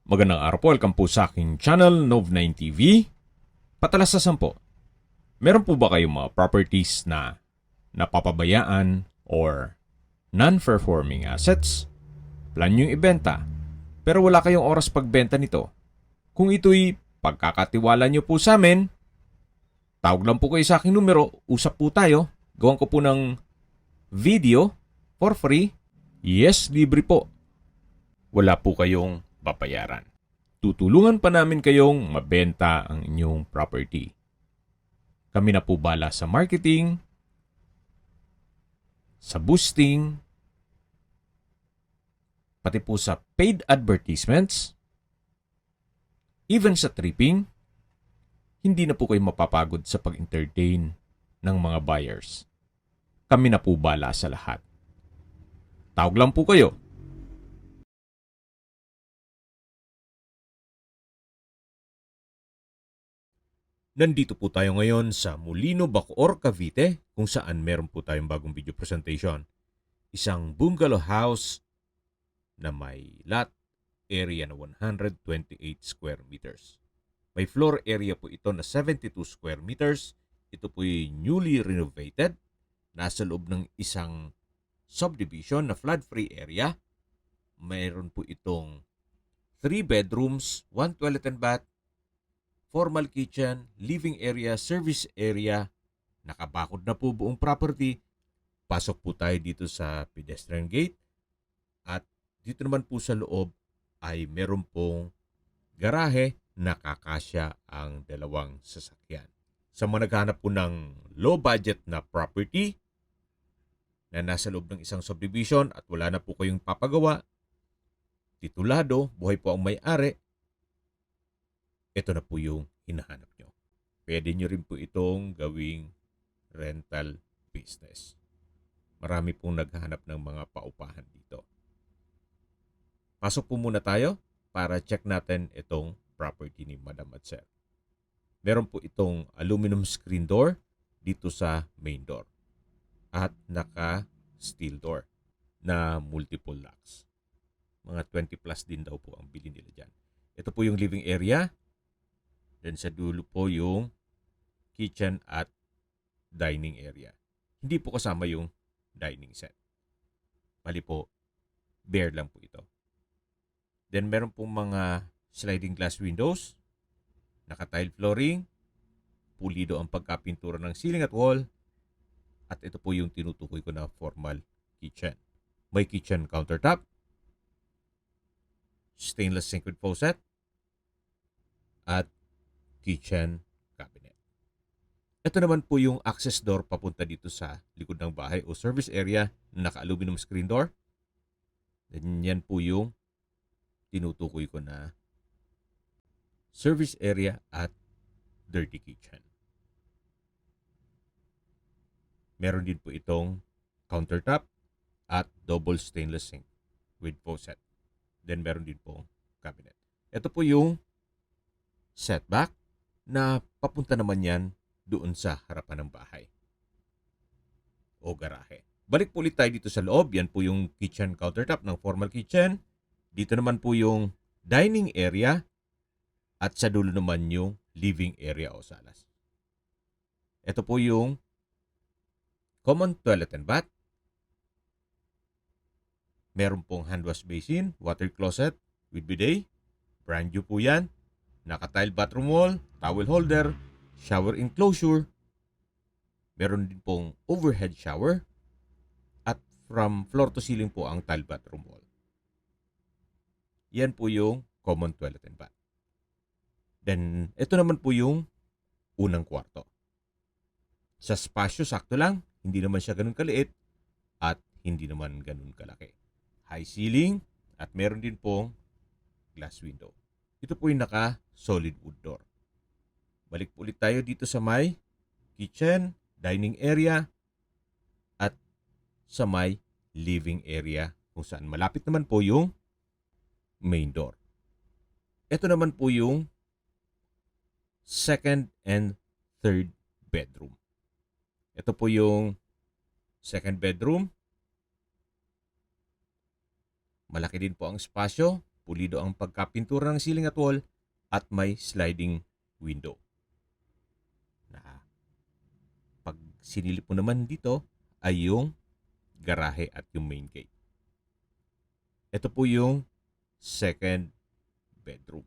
Magandang araw po, welcome po sa aking channel, Nov9 TV. Patalasasan po, meron po ba kayong mga properties na napapabayaan or non-performing assets? Plan nyo ibenta, pero wala kayong oras pagbenta nito. Kung ito'y pagkakatiwala nyo po sa amin, tawag lang po kayo sa aking numero, usap po tayo, gawan ko po ng video for free. Yes, libre po. Wala po kayong babayaran. Tutulungan pa namin kayong mabenta ang inyong property. Kami na po bala sa marketing, sa boosting, pati po sa paid advertisements, even sa tripping. Hindi na po kayo mapapagod sa pag-entertain ng mga buyers. Kami na po bala sa lahat. Tawag lang po kayo. Nandito po tayo ngayon sa Molino, Bacoor, Cavite, kung saan meron po tayong bagong video presentation. Isang bungalow house na may lot area na 128 square meters. May floor area po ito na 72 square meters. Ito po yung newly renovated. Nasa loob ng isang subdivision na flood-free area. Mayroon po itong 3 bedrooms, 1 toilet and bath, formal kitchen, living area, service area. Nakabakod na po buong property. Pasok po tayo dito sa pedestrian gate. At dito naman po sa loob ay meron pong garahe na kakasya ang dalawang sasakyan. Sa mga naghahanap po ng low budget na property na nasa loob ng isang subdivision at wala na po kayong papagawa, titulado, buhay po ang may-ari, ito na po yung hinahanap nyo. Pwede nyo rin po itong gawing rental business. Marami pong naghahanap ng mga paupahan dito. Pasok po muna tayo para check natin itong property ni Madam at Sir. Meron po itong aluminum screen door dito sa main door. At naka-steel door na multiple locks. Mga 20 plus din daw po ang bili nila dyan. Ito po yung living area. Then sa dulo po yung kitchen at dining area. Hindi po kasama yung dining set. Bali po, bare lang po ito. Then meron pong mga sliding glass windows, naka-tile flooring, pulido ang pagkapintura ng ceiling at wall, at ito po yung tinutukoy ko na formal kitchen. May kitchen countertop, stainless sink with faucet, at kitchen cabinet. Ito naman po yung access door papunta dito sa likod ng bahay o service area na naka-aluminum screen door. Then yan po yung tinutukoy ko na service area at dirty kitchen. Meron din po itong countertop at double stainless sink with faucet. Then meron din po cabinet. Ito po yung setback na papunta naman yan doon sa harapan ng bahay o garahe. Balik po ulit tayo dito sa loob. Yan po yung kitchen countertop ng formal kitchen. Dito naman po yung dining area at sa dulo naman yung living area o salas. Ito po yung common toilet and bath. Meron pong hand wash basin, water closet with bidet. Brand new po yan. Naka-tile bathroom wall, towel holder, shower enclosure. Meron din pong overhead shower. At from floor to ceiling po ang tile bathroom wall. Yan po yung common toilet and bath. Then, ito naman po yung unang kwarto. Sa spasyo, sakto lang. Hindi naman siya ganun kaliit at hindi naman ganun kalaki. High ceiling at meron din pong glass window. Ito po yung naka-solid wood door. Balik po ulit tayo dito sa may kitchen, dining area, at sa may living area kung saan malapit naman po yung main door. Ito naman po yung second and third bedroom. Ito po yung second bedroom. Malaki din po ang espasyo. pulido ang pagkapintura ng ceiling at wall, at may sliding window. Na pag sinilip mo naman dito ay yung garahe at yung main gate. Ito po yung second bedroom.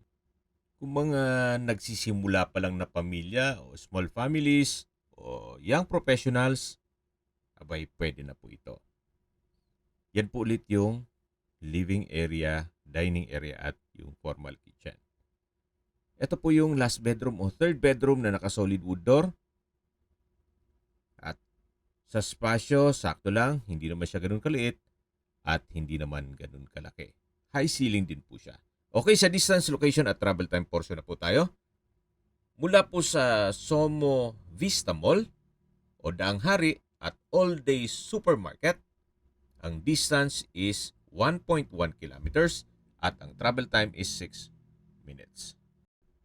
Kung mga nagsisimula pa lang na pamilya o small families o young professionals, abay pwede na po ito. Yan po ulit yung living area, dining area at yung formal kitchen. Ito po yung last bedroom o third bedroom na naka-solid wood door. At sa spasyo, sakto lang, hindi naman siya ganun kaliit at hindi naman ganun kalaki. High ceiling din po siya. Okay, sa distance, location at travel time portion na po tayo. Mula po sa Somo Vista Mall o Daang Hari at All Day Supermarket, ang distance is 1.1 kilometers at ang travel time is 6 minutes.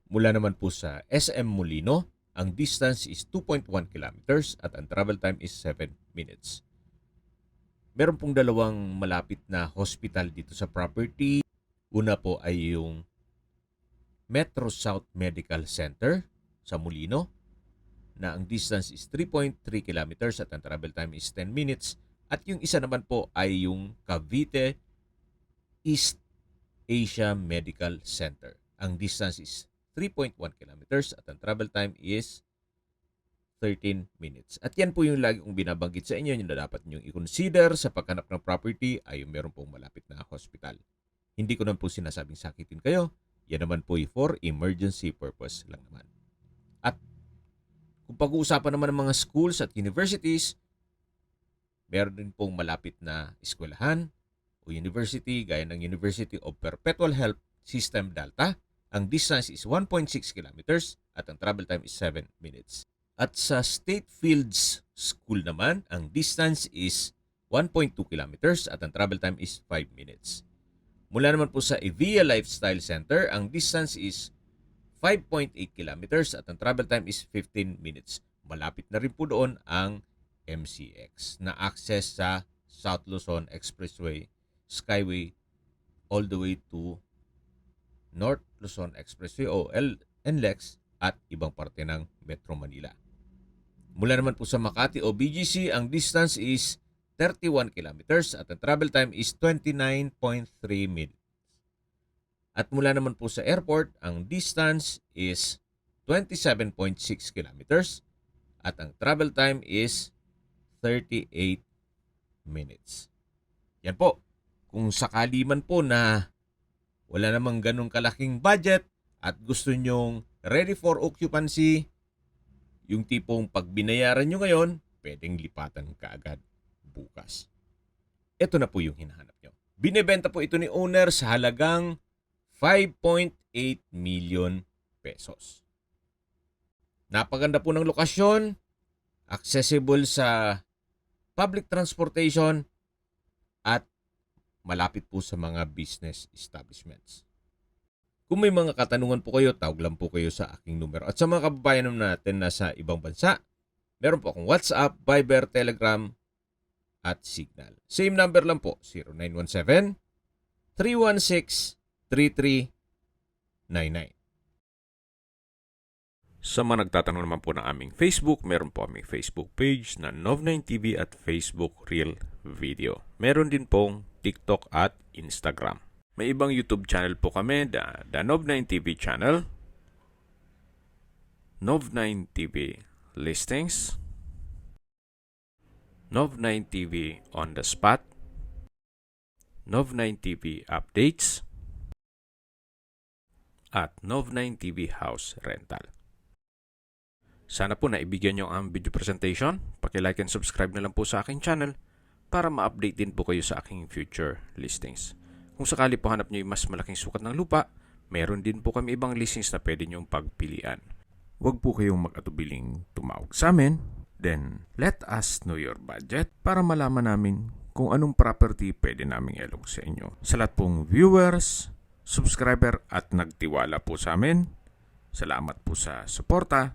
Mula naman po sa SM Molino, ang distance is 2.1 kilometers at ang travel time is 7 minutes. Meron pong dalawang malapit na hospital dito sa property. Una po ay yung Metro South Medical Center sa Molino na ang distance is 3.3 kilometers at ang travel time is 10 minutes. At yung isa naman po ay yung Cavite East Asia Medical Center. Ang distance is 3.1 kilometers at ang travel time is 13 minutes. At yan po yung lagi kong binabanggit sa inyo, yung na dapat nyo i-consider sa paghanap ng property ay yung meron pong malapit na hospital. Hindi ko naman po sinasabing sakitin kayo. Yan naman po for emergency purpose lang naman. At kung pag-uusapan naman ng mga schools at universities, meron din pong malapit na eskwelahan o university gaya ng University of Perpetual Health System Delta. Ang distance is 1.6 kilometers at ang travel time is 7 minutes. At sa State Fields School naman, ang distance is 1.2 kilometers at ang travel time is 5 minutes. Mula naman po sa Evia Lifestyle Center, ang distance is 5.8 kilometers at ang travel time is 15 minutes. Malapit na rin po doon ang MCX na access sa South Luzon Expressway, Skyway, all the way to North Luzon Expressway o NLEX at ibang parte ng Metro Manila. Mula naman po sa Makati o BGC, ang distance is 31 kilometers at ang travel time is 29.3 minutes. At mula naman po sa airport, ang distance is 27.6 kilometers at ang travel time is 38 minutes. Yan po. Kung sakali man po na wala namang ganong kalaking budget at gusto nyong ready for occupancy, yung tipong pag binayaran nyo ngayon, pwedeng lipatan kaagad bukas. Ito na po yung hinahanap nyo. Binebenta po ito ni owner sa halagang 5.8 million pesos. Napaganda po ng lokasyon, accessible sa public transportation, at malapit po sa mga business establishments. Kung may mga katanungan po kayo, tawag lang po kayo sa aking numero. At sa mga kababayan natin na sa ibang bansa, meron po akong WhatsApp, Viber, Telegram, at Signal. Same number lang po, 0917-316-3399. Sa mga nagtatanong naman po ng aming Facebook, meron po aming Facebook page na Nov9TV at Facebook Real Video. Meron din pong TikTok at Instagram. May ibang YouTube channel po kami, the Nov9TV channel, Nov9TV Listings, Nov9TV On The Spot, Nov9TV Updates, at Nov9TV House Rental. Sana po naibigyan nyo ang video presentation. Paki-like and subscribe na lang po sa aking channel para ma-update din po kayo sa aking future listings. Kung sakali po hanap nyo yung mas malaking sukat ng lupa, meron din po kami ibang listings na pwede nyong pagpilian. Huwag po kayong mag-atubiling tumawag sa amin. Then, let us know your budget para malaman namin kung anong property pwede naming ilong sa inyo. Sa lahat pong viewers, subscriber at nagtiwala po sa amin, salamat po sa suporta.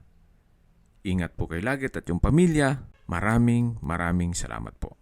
Ingat po kayo lagi at yung pamilya. Maraming salamat po.